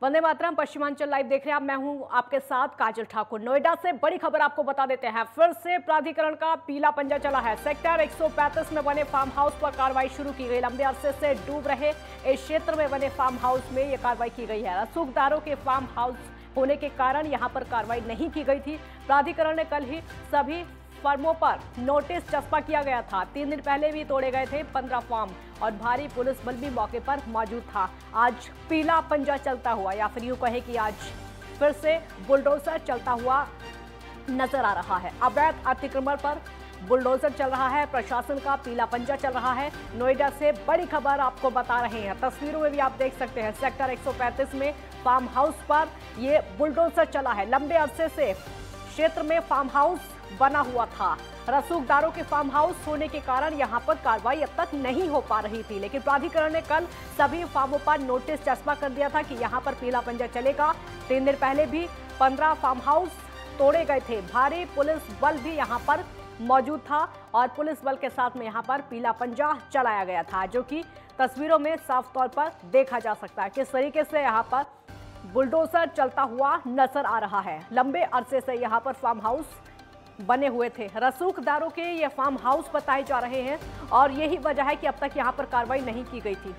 Vande Mataram. Paschimanchal live देख रहे हैं आप। मैं हूं आपके साथ काजल ठाकुर। नोएडा से बड़ी खबर आपको बता देते हैं। फिर से प्राधिकरण का पीला पंजा चला है। सेक्टर 135 में बने फार्म हाउस पर कार्रवाई शुरू की गई। लंबे अरसे से डूब रहे इस क्षेत्र में बने फार्म हाउस में यह कार्रवाई की गई है। रसूखदारों के फार्म हाउस होने के कारण यहां पर कार्रवाई नहीं की गई थी। प्राधिकरण ने कल ही सभी फर्मों पर नोटिस चस्पा किया गया था। 3 दिन पहले भी तोड़े गए थे 15 फार्म और भारी पुलिस बल भी मौके पर मौजूद था। आज पीला पंजा चलता हुआ, या फिर यूं कहे कि आज फिर से बुलडोजर चलता हुआ नजर आ रहा है। अवैध अतिक्रमण पर बुलडोजर चल रहा है। प्रशासन का पीला पंजा चल रहा है। नोएडा से बड़ी खबर आपको बता रहे हैं। तस्वीरों में भी आप देख सकते हैं। सेक्टर 135 में फार्म हाउस पर ये बुलडोजर चला है। लंबे अरसे से क्षेत्र में फार्म हाउस बना हुआ था। रसूखदारों के फार्म हाउस होने के कारण यहां पर कार्रवाई अब तक नहीं हो पा रही थी, लेकिन प्राधिकरण ने कल सभी फार्मों पर नोटिस चस्पा कर दिया था कि यहां पर पीला पंजा चलेगा। 3 दिन पहले भी 15 फार्म हाउस तोड़े गए थे। भारी पुलिस बल भी यहां पर मौजूद था और पुलिस बल के साथ में यहां पर पीला पंजा चलाया गया था, जो कि तस्वीरों में साफ तौर पर देखा जा सकता है किस तरीके से यहां पर बुलडोजर चलता हुआ नजर आ रहा है। लंबे अरसे से यहां पर फार्म हाउस बने हुए थे। रसूखदारों के ये फार्म हाउस बताए जा रहे हैं और यही वजह है कि अब तक यहां पर कार्रवाई नहीं की गई थी।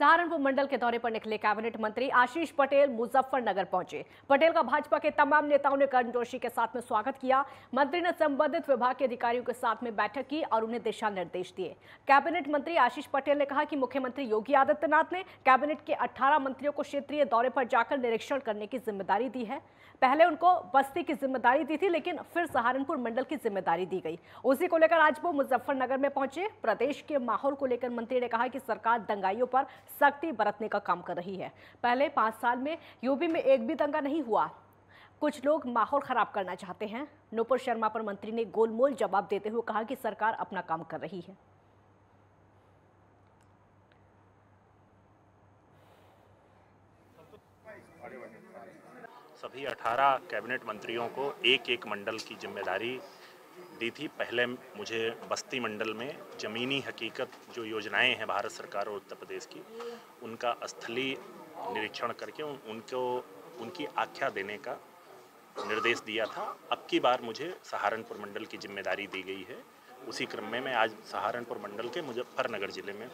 सहारनपुर मंडल के दौरे पर निकले कैबिनेट मंत्री आशीष पटेल मुजफ्फरनगर पहुंचे। पटेल का भाजपा के तमाम नेताओं ने गर्मजोशी के साथ में स्वागत किया। मंत्री ने संबंधित विभाग के अधिकारियों के साथ में बैठक की और उन्हें दिशा निर्देश दिए। कैबिनेट मंत्री आशीष पटेल ने कहा कि मुख्यमंत्री योगी आदित्यनाथ ने कैबिनेट के 18 मंत्रियों को क्षेत्रीय दौरे पर जाकर निरीक्षण करने की जिम्मेदारी दी है। पहले उनको बस्ती की जिम्मेदारी दी थी, लेकिन फिर सहारनपुर मंडल की जिम्मेदारी दी गई। उसी को लेकर आज वो मुजफ्फरनगर में पहुंचे। प्रदेश के माहौल को लेकर मंत्री ने कहा कि सरकार दंगाइयों पर सख्ती बरतने का काम कर रही है। पहले 5 साल में यूपी में एक भी दंगा नहीं हुआ। कुछ लोग माहौल खराब करना चाहते हैं। नूपुर शर्मा पर मंत्री ने गोलमोल जवाब देते हुए कहा कि सरकार अपना काम कर रही है। सभी 18 कैबिनेट मंत्रियों को एक एक मंडल की जिम्मेदारी दी थी। पहले मुझे बस्ती मंडल में ज़मीनी हकीकत जो योजनाएं हैं भारत सरकार और उत्तर प्रदेश की, उनका स्थलीय निरीक्षण करके उनकी आख्या देने का निर्देश दिया था। अब की बार मुझे सहारनपुर मंडल की जिम्मेदारी दी गई है। उसी क्रम में मैं आज सहारनपुर मंडल के मुजफ्फरनगर जिले में।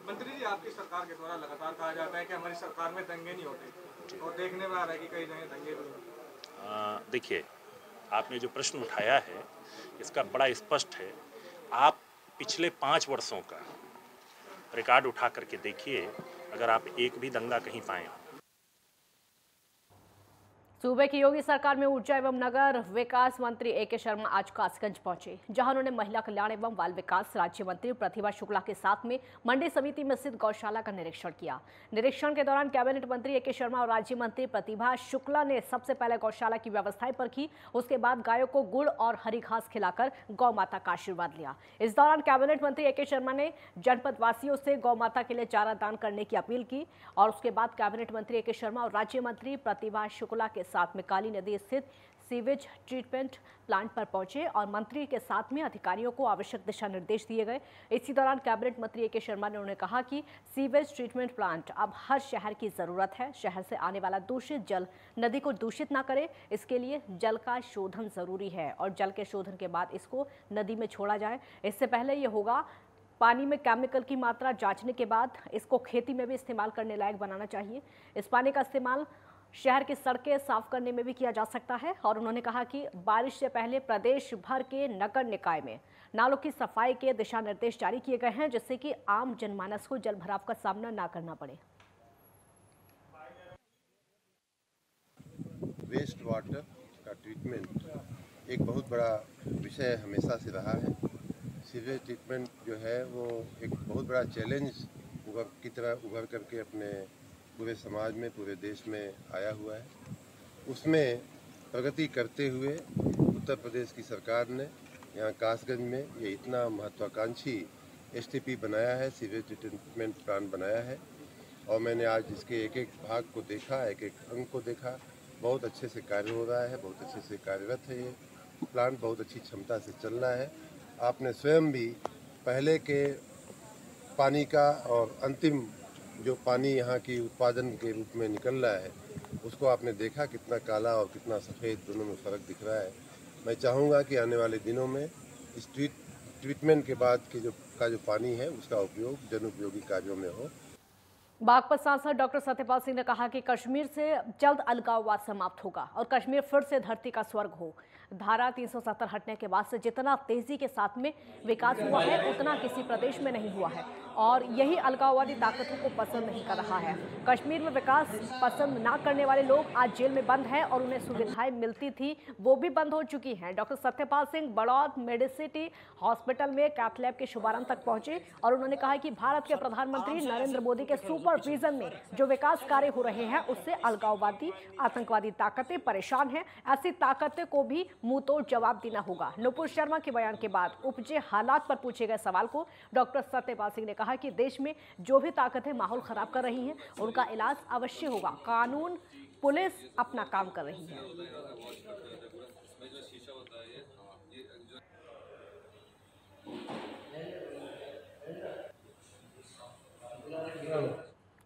मंत्री जी, आपकी सरकार के द्वारा लगातार कहा जाता है कि हमारी सरकार में दंगे नहीं होते और देखने में आ रहा है कि कई जगह दंगे भी। देखिए, आपने जो प्रश्न उठाया है इसका बड़ा स्पष्ट है। आप पिछले 5 वर्षों का रिकॉर्ड उठा करके देखिए, अगर आप एक भी दंगा कहीं पाएं। सूबे की योगी सरकार में ऊर्जा एवं नगर विकास मंत्री ए.के. शर्मा आज कासगंज पहुंचे, जहां उन्होंने महिला कल्याण एवं बाल विकास राज्य मंत्री प्रतिभा शुक्ला के साथ में मंडी समिति में स्थित गौशाला का निरीक्षण किया। निरीक्षण के दौरान कैबिनेट मंत्री ए.के. शर्मा और राज्य मंत्री प्रतिभा शुक्ला ने सबसे पहले गौशाला की व्यवस्थाएं परखी। उसके बाद गायों को गुड़ और हरी घास खिलाकर गौ माता का आशीर्वाद लिया। इस दौरान कैबिनेट मंत्री ए.के. शर्मा ने जनपद वासियों से गौ माता के लिए चारा दान करने की अपील की और उसके बाद कैबिनेट मंत्री ए.के. शर्मा और राज्य मंत्री प्रतिभा शुक्ला के साथ में काली नदी स्थित सीवेज ट्रीटमेंट प्लांट पर पहुंचे और मंत्री के साथ में अधिकारियों को आवश्यक दिशा निर्देश दिए गए। इसी दौरान कैबिनेट मंत्री ए.के. शर्मा ने उन्हें कहा कि सीवेज ट्रीटमेंट प्लांट अब हर शहर की जरूरत है। शहर से आने वाला दूषित जल नदी को दूषित ना करे, इसके लिए जल का शोधन जरूरी है और जल के शोधन के बाद इसको नदी में छोड़ा जाए। इससे पहले ये होगा, पानी में केमिकल की मात्रा जांचने के बाद इसको खेती में भी इस्तेमाल करने लायक बनाना चाहिए। इस पानी का इस्तेमाल शहर की सड़कें साफ करने में भी किया जा सकता है और उन्होंने कहा कि बारिश से पहले प्रदेश भर के नगर निकाय में नालों की सफाई के दिशा निर्देश जारी किए गए हैं, जिससे कि आम जनमानस को जल भराव का सामना ना करना पड़े। वेस्ट वाटर का ट्रीटमेंट एक बहुत बड़ा विषय हमेशा से रहा है। सीवेज ट्रीटमेंट जो है वो एक बहुत बड़ा चैलेंज की तरह उभर करके अपने पूरे समाज में, पूरे देश में आया हुआ है। उसमें प्रगति करते हुए उत्तर प्रदेश की सरकार ने यहाँ कासगंज में ये इतना महत्वाकांक्षी एसटीपी बनाया है, सीवेज ट्रीटमेंट प्लांट बनाया है और मैंने आज इसके एक एक भाग को देखा, एक एक अंग को देखा। बहुत अच्छे से कार्य हो रहा है, बहुत अच्छे से कार्यरत है। ये प्लांट बहुत अच्छी क्षमता से चल रहा है आपने स्वयं भी पहले के पानी का और अंतिम जो पानी यहाँ की उत्पादन के रूप में निकल रहा है उसको आपने देखा, कितना काला और कितना सफ़ेद दोनों में फ़र्क दिख रहा है। मैं चाहूँगा कि आने वाले दिनों में इस ट्रीटमेंट के बाद की जो पानी है उसका उपयोग जन उपयोगी कार्यों में हो। बागपत सांसद डॉक्टर सत्यपाल सिंह ने कहा कि कश्मीर से जल्द अलगाववाद समाप्त होगा और कश्मीर फिर से धरती का स्वर्ग हो। धारा 370 हटने के बाद से जितना तेजी के साथ में विकास हुआ है उतना किसी प्रदेश में नहीं हुआ है और यही अलगाववादी ताकतों को पसंद नहीं कर रहा है। कश्मीर में विकास पसंद ना करने वाले लोग आज जेल में बंद हैं और उन्हें सुविधाएं मिलती थी वो भी बंद हो चुकी हैं। डॉक्टर सत्यपाल सिंह बड़ौद मेडिसिटी हॉस्पिटल में कैथ लैब के शुभारंभ तक पहुंचे और उन्होंने कहा कि भारत के प्रधानमंत्री नरेंद्र मोदी के सुपरविजन में जो विकास कार्य हो रहे हैं उससे अलगाववादी आतंकवादी ताकतें परेशान हैं। ऐसी ताकतें को भी मुंह तोड़ जवाब देना होगा। नुपुर शर्मा के बयान के बाद उपजे हालात पर पूछे गए सवाल को डॉक्टर सत्यपाल सिंह ने कहा कि देश में जो भी ताकतें माहौल खराब कर रही हैं उनका इलाज अवश्य होगा। कानून पुलिस अपना काम कर रही है।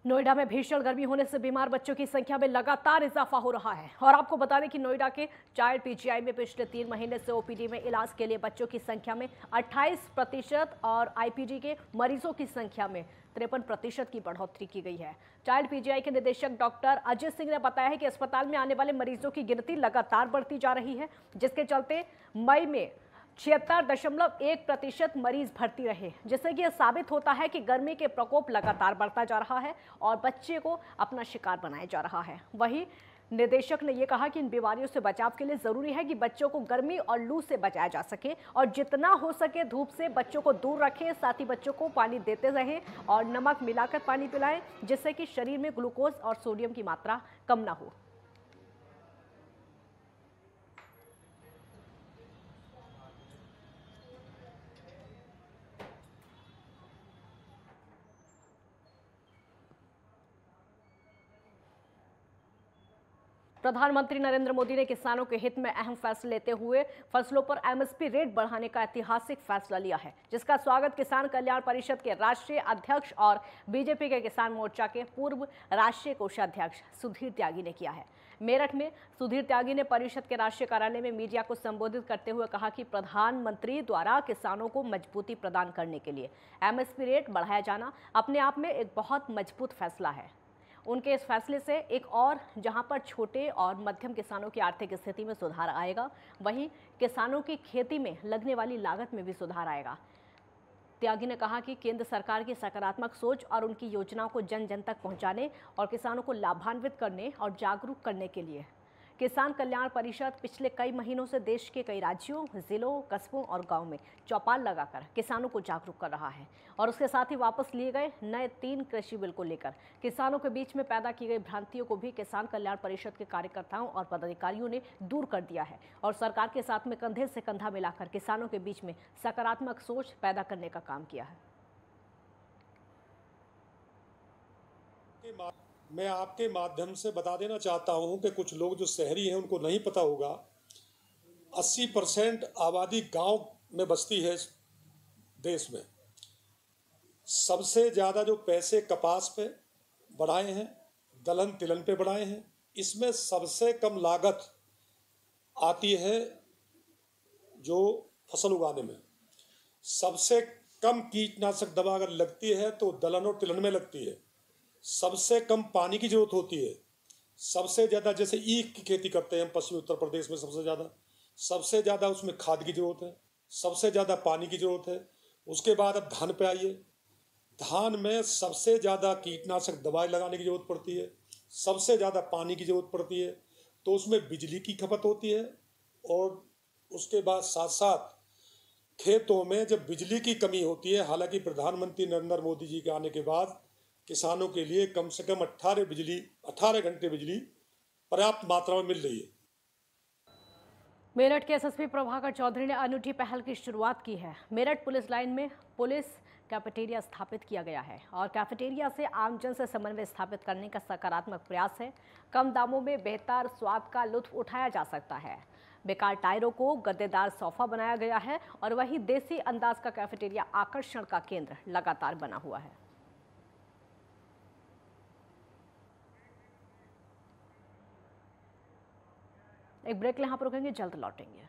नोएडा में भीषण गर्मी होने से बीमार बच्चों की संख्या में लगातार इजाफा हो रहा है और आपको बता दें कि नोएडा के चाइल्ड पीजीआई में पिछले 3 महीने से ओपीडी में इलाज के लिए बच्चों की संख्या में 28% और आईपीडी के मरीजों की संख्या में 53% की बढ़ोतरी की गई है। चाइल्ड पीजीआई के निदेशक डॉक्टर अजय सिंह ने बताया है कि अस्पताल में आने वाले मरीजों की गिनती लगातार बढ़ती जा रही है, जिसके चलते मई में 76.1% मरीज भर्ती रहे, जिससे कि यह साबित होता है कि गर्मी के प्रकोप लगातार बढ़ता जा रहा है और बच्चे को अपना शिकार बनाया जा रहा है। वहीं निदेशक ने यह कहा कि इन बीमारियों से बचाव के लिए जरूरी है कि बच्चों को गर्मी और लू से बचाया जा सके और जितना हो सके धूप से बच्चों को दूर रखें। साथ ही बच्चों को पानी देते रहें और नमक मिलाकर पानी पिलाएं, जिससे कि शरीर में ग्लूकोज और सोडियम की मात्रा कम ना हो। प्रधानमंत्री नरेंद्र मोदी ने किसानों के हित में अहम फैसले लेते हुए फसलों पर एमएसपी रेट बढ़ाने का ऐतिहासिक फैसला लिया है, जिसका स्वागत किसान कल्याण परिषद के राष्ट्रीय अध्यक्ष और बीजेपी के किसान मोर्चा के पूर्व राष्ट्रीय कोषाध्यक्ष सुधीर त्यागी ने किया है। मेरठ में सुधीर त्यागी ने परिषद के राष्ट्रीय कार्यालय में मीडिया को संबोधित करते हुए कहा कि प्रधानमंत्री द्वारा किसानों को मजबूती प्रदान करने के लिए एमएसपी रेट बढ़ाया जाना अपने आप में एक बहुत मजबूत फैसला है। उनके इस फैसले से एक और जहां पर छोटे और मध्यम किसानों की आर्थिक स्थिति में सुधार आएगा, वहीं किसानों की खेती में लगने वाली लागत में भी सुधार आएगा। त्यागी ने कहा कि केंद्र सरकार की सकारात्मक सोच और उनकी योजनाओं को जन जन तक पहुंचाने और किसानों को लाभान्वित करने और जागरूक करने के लिए किसान कल्याण परिषद पिछले कई महीनों से देश के कई राज्यों, जिलों, कस्बों और गांव में चौपाल लगाकर किसानों को जागरूक कर रहा है और उसके साथ ही वापस लिए गए नए 3 कृषि बिल को लेकर किसानों के बीच में पैदा की गई भ्रांतियों को भी किसान कल्याण परिषद के कार्यकर्ताओं और पदाधिकारियों ने दूर कर दिया है और सरकार के साथ में कंधे से कंधा मिलाकर किसानों के बीच में सकारात्मक सोच पैदा करने का काम किया है। मैं आपके माध्यम से बता देना चाहता हूं कि कुछ लोग जो शहरी हैं उनको नहीं पता होगा, 80% आबादी गांव में बसती है देश में। सबसे ज़्यादा जो पैसे कपास पे बढ़ाए हैं, दलहन तिलहन पे बढ़ाए हैं, इसमें सबसे कम लागत आती है जो फसल उगाने में। सबसे कम कीटनाशक दवा अगर लगती है तो दलहन और तिलहन में लगती है। सबसे कम पानी की जरूरत होती है। सबसे ज़्यादा जैसे ईख की खेती करते हैं हम पश्चिमी उत्तर प्रदेश में, सबसे ज़्यादा उसमें खाद की जरूरत है, सबसे ज़्यादा पानी की जरूरत है। उसके बाद अब धान पे आइए, धान में सबसे ज़्यादा कीटनाशक दवाई लगाने की जरूरत पड़ती है, सबसे ज़्यादा पानी की जरूरत पड़ती है, तो उसमें बिजली की खपत होती है। और उसके बाद साथ साथ खेतों में जब बिजली की कमी होती है, हालांकि प्रधानमंत्री नरेंद्र मोदी जी के आने के बाद किसानों के लिए कम से कम 18 घंटे बिजली पर्याप्त मात्रा में मिल रही है। मेरठ के एसएसपी प्रभाकर चौधरी ने अनूठी पहल की शुरुआत की है। मेरठ पुलिस लाइन में पुलिस कैफेटेरिया स्थापित किया गया है और कैफेटेरिया से आमजन से समन्वय स्थापित करने का सकारात्मक प्रयास है। कम दामों में बेहतर स्वाद का लुत्फ उठाया जा सकता है। बेकार टायरों को गद्देदार सोफा बनाया गया है और वही देसी अंदाज का कैफेटेरिया आकर्षण का केंद्र लगातार बना हुआ है। एक ब्रेक यहां पर रुकेंगे, जल्द लौटेंगे।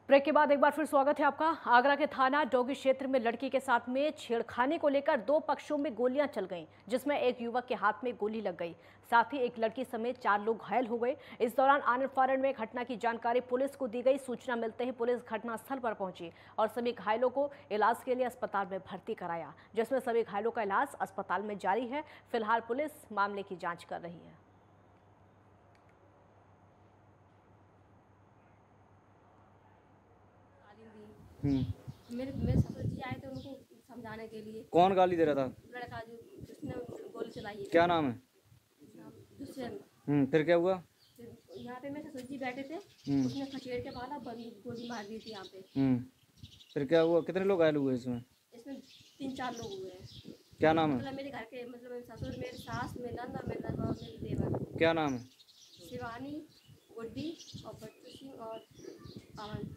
ब्रेक के बाद एक बार फिर स्वागत है आपका। आगरा के थाना डोगी क्षेत्र में लड़की के साथ में छेड़खानी को लेकर दो पक्षों में गोलियां चल गईं, जिसमें एक युवक के हाथ में गोली लग गई, साथ ही एक लड़की समेत 4 लोग घायल हो गए। इस दौरान आनंद फानन में घटना की जानकारी पुलिस को दी गई। सूचना मिलते ही पुलिस घटनास्थल पर पहुंची और सभी घायलों को इलाज के लिए अस्पताल में भर्ती कराया, जिसमें सभी घायलों का इलाज अस्पताल में जारी है। फिलहाल पुलिस मामले की जाँच कर रही है। मेरे ससुर जी आए थे उनको समझाने के लिए। कौन गाली दे रहा था? लड़का जिसने गोली चलाई है। क्या नाम है? दुष्यंत। फिर क्या हुआ? यहाँ पे मेरे ससुर जी बैठे थे, उसने खचेड़ के बाला बंदूक गोली मार दी थी यहाँ पे। फिर क्या हुआ? कितने लोग घायल हुए इसमें? इसमें 3-4 लोग हुए हैं। क्या नाम है? मतलब मेरे घर के, मतलब मेरे ससुर, मेरे सास, मेरे नंद और मेरे नंद और मेरे देवर। क्या नाम है? शिवानी, गुड्डी और बच्चू सिंह और पवन।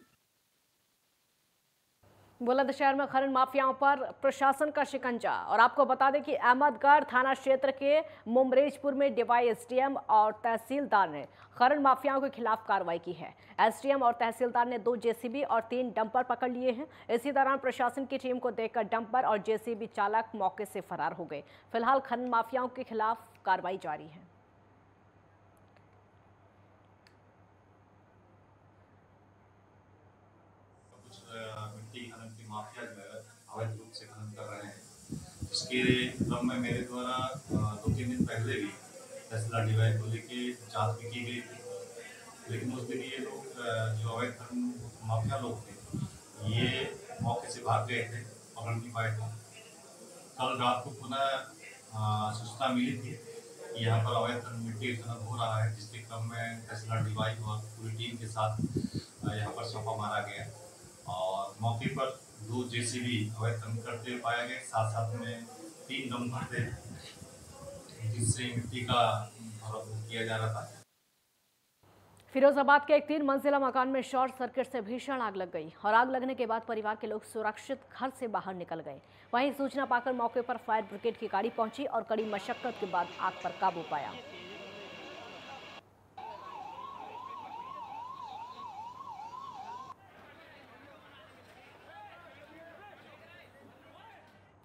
बुलंदशहर में खनन माफियाओं पर प्रशासन का शिकंजा। और आपको बता दें कि अहमदगढ़ थाना क्षेत्र के मुमरेजपुर में डिवाई एसडीएम और तहसीलदार ने खनन माफियाओं के खिलाफ कार्रवाई की है। एसडीएम और तहसीलदार ने 2 जेसीबी और 3 डंपर पकड़ लिए हैं। इसी दौरान प्रशासन की टीम को देखकर डंपर और जेसीबी चालक मौके से फरार हो गए। फिलहाल खनन माफियाओं के खिलाफ कार्रवाई जारी है। मिट्टी खनन की माफिया जो है अवैध रूप से खनन कर रहे हैं। इसके क्रम में मेरे द्वारा 2-3 दिन पहले भी तहसीलदार डिवाइस को लेके जांच भी की गई थी, लेकिन उस दिन ये लोग जो अवैध खनन माफिया लोग थे ये मौके से भाग गए थे, पकड़ नहीं पाए थे। कल रात को पुनः सूचना मिली थी कि यहाँ पर अवैध मिट्टी खनन हो रहा है, जिसके क्रम में तहसीलदार डिवाइस और पूरी टीम के साथ यहाँ पर छापा मारा गया और मौके पर 2 जेसीबी अवैध खनन करते हुए पाया गए। साथ में 3 डंपर थे जिससे मिट्टी का भरण किया जा रहा था। फिरोजाबाद के एक 3 मंजिला मकान में शॉर्ट सर्किट से भीषण आग लग गई और आग लगने के बाद परिवार के लोग सुरक्षित घर से बाहर निकल गए। वहीं सूचना पाकर मौके पर फायर ब्रिगेड की गाड़ी पहुंची और कड़ी मशक्कत के बाद आग पर काबू पाया।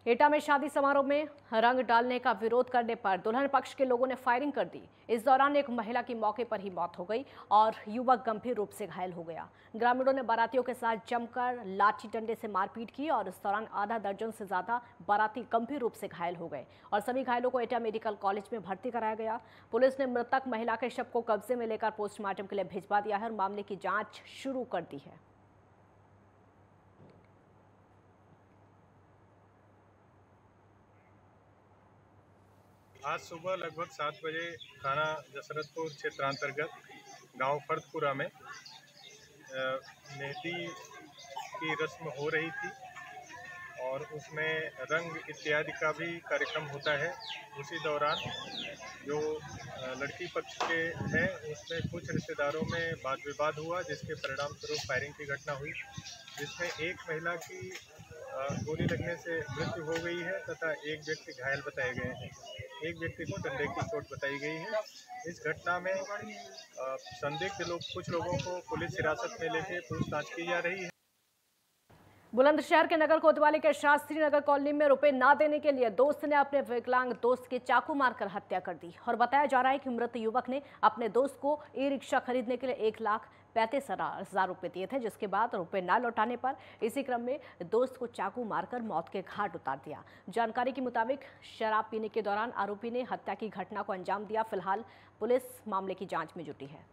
एटा में शादी समारोह में रंग डालने का विरोध करने पर दुल्हन पक्ष के लोगों ने फायरिंग कर दी। इस दौरान एक महिला की मौके पर ही मौत हो गई और युवक गंभीर रूप से घायल हो गया। ग्रामीणों ने बारातियों के साथ जमकर लाठी डंडे से मारपीट की और इस दौरान आधा दर्जन से ज्यादा बाराती गंभीर रूप से घायल हो गए और सभी घायलों को एटा मेडिकल कॉलेज में भर्ती कराया गया। पुलिस ने मृतक महिला के शव को कब्जे में लेकर पोस्टमार्टम के लिए भिजवा दिया है और मामले की जाँच शुरू कर दी है। आज सुबह लगभग 7 बजे थाना जसरतपुर क्षेत्रांतर्गत गांव फर्दपुरा में मेहंदी की रस्म हो रही थी और उसमें रंग इत्यादि का भी कार्यक्रम होता है। उसी दौरान जो लड़की पक्ष के हैं उसमें कुछ रिश्तेदारों में वाद विवाद हुआ, जिसके परिणाम स्वरूप फायरिंग की घटना हुई, जिसमें एक महिला की गोली लगने से मृत्यु हो गई है तथा एक व्यक्ति घायल बताए गए हैं। एक व्यक्ति को डंडे की चोट बताई गई है। इस घटना में संदिग्ध कुछ लोगों को पुलिस हिरासत में लेकर पूछताछ की जा रही है। बुलंदशहर के नगर कोतवाली के शास्त्री नगर कॉलोनी में रुपए ना देने के लिए दोस्त ने अपने विकलांग दोस्त की चाकू मारकर हत्या कर दी और बताया जा रहा है कि मृत युवक ने अपने दोस्त को ई-रिक्शा खरीदने के लिए 1,35,000 रुपए दिए थे, जिसके बाद रुपए ना लौटाने पर इसी क्रम में दोस्त को चाकू मारकर मौत के घाट उतार दिया। जानकारी के मुताबिक शराब पीने के दौरान आरोपी ने हत्या की घटना को अंजाम दिया। फिलहाल पुलिस मामले की जाँच में जुटी है।